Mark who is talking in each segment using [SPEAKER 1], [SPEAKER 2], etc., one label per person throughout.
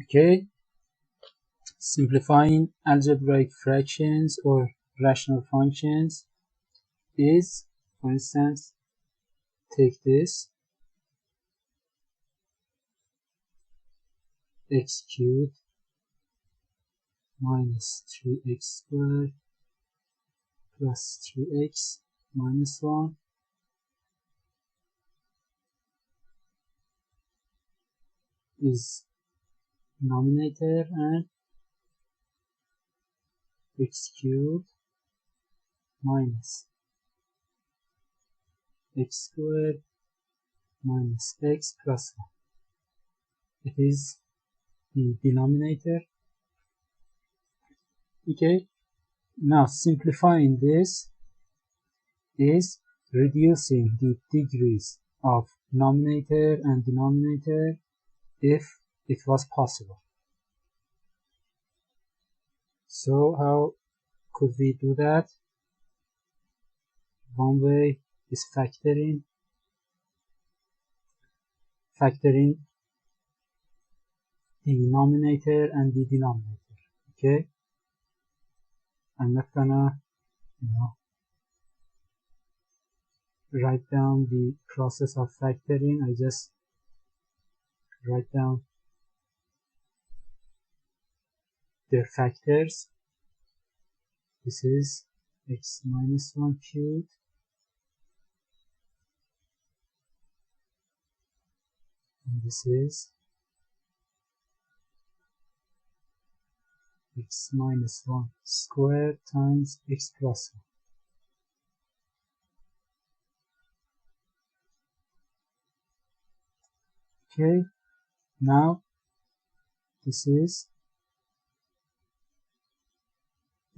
[SPEAKER 1] Okay, simplifying algebraic fractions or rational functions is, for instance, take this x cubed minus 3x squared plus 3x minus 1 is denominator, and x cubed minus x squared minus x plus 1. It is the denominator. Okay, now simplifying this is reducing the degrees of numerator and denominator if it was possible. So how could we do that? One way is factoring the numerator and the denominator. Okay, I'm not gonna write down the process of factoring. I just write down their factors. This is x minus 1 cubed and this is x minus 1 squared times x plus 1. Okay, now this is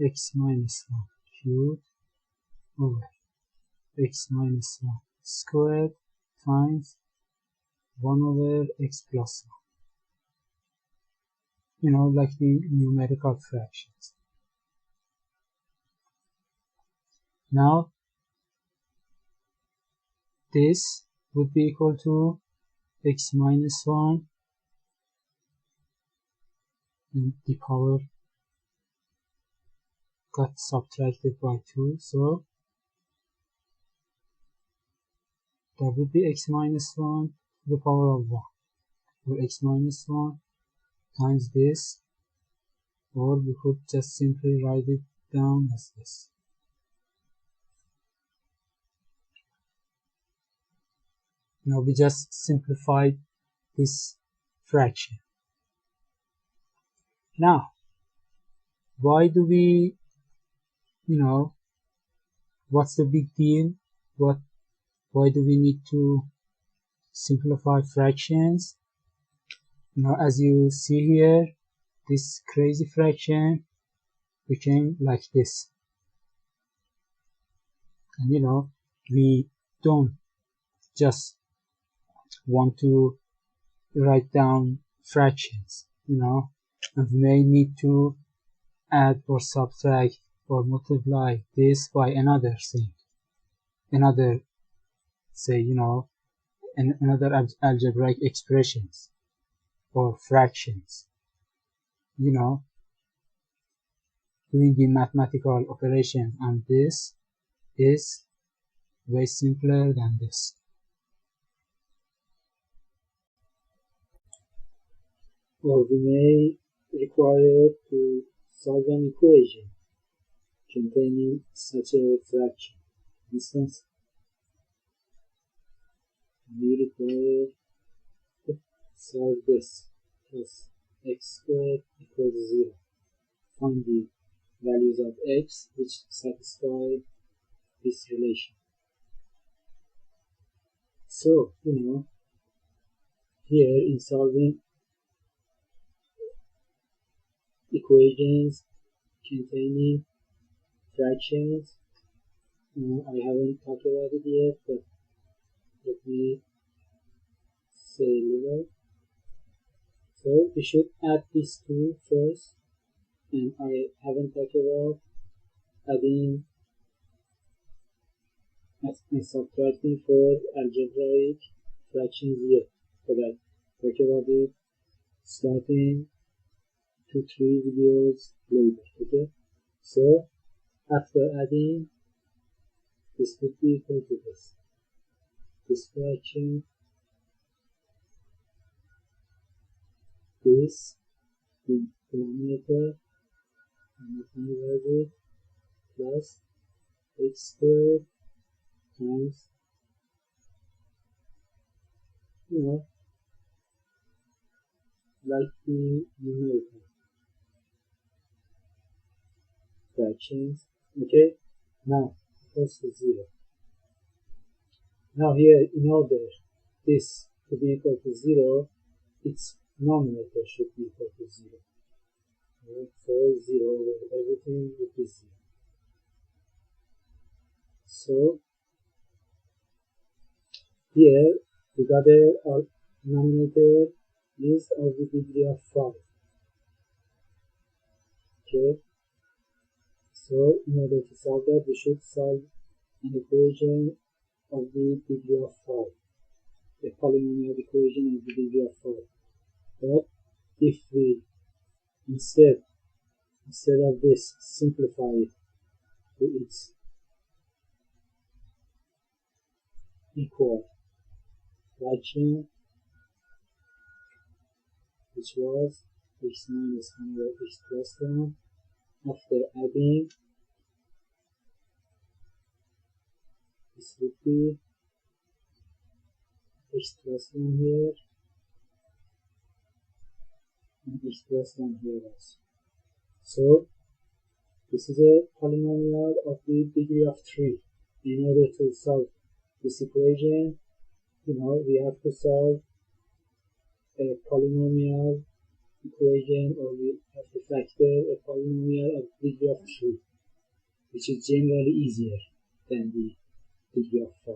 [SPEAKER 1] x minus 1 cubed over x minus 1 squared times 1 over x plus 1. Like the numerical fractions. Now this would be equal to x minus 1 and the power got subtracted by 2, so that would be x minus 1 to the power of 1, or x minus 1 times this, or we could just simply write it down as this. Now we just simplified this fraction. Now, why do we, what's the big deal? Why do we need to simplify fractions? As you see here, this crazy fraction became like this. And we don't just want to write down fractions, and we may need to add or subtract or multiply this by another thing, another, say, another algebraic expressions or fractions. Doing the mathematical operation on this is way simpler than this. Or we may require to solve an equation containing such a fraction. For instance, we require to solve this plus x squared equals 0. Find the values of x which satisfy this relation. So, here in solving equations containing fractions, I haven't talked about it yet, but let me say a little. So we should add these two first, and I haven't talked about adding and subtracting for algebraic fractions yet, but I talk about it starting 2-3 videos later. Okay, so after adding, this would be equal to this fraction, this the denominator and the divided plus x squared times, like the numerical fractions. Okay, now equals to 0. Now here, in order this to be equal to 0, its numerator should be equal to 0. Right? So 0 over everything would be 0. So here we got our denominator is of the degree of 5. Okay, so in order to solve that, we should solve an equation of the degree of 5, a polynomial equation of the degree of 5. But if we instead of this simplify it to its equal fraction, which was x minus 1 over x plus 1, after adding, this would be x plus 1 here and x plus 1 here also. So this is a polynomial of the degree of 3. In order to solve this equation, we have to solve a polynomial equation, or we have to factor a polynomial of degree of 3, which is generally easier than the degree of 5.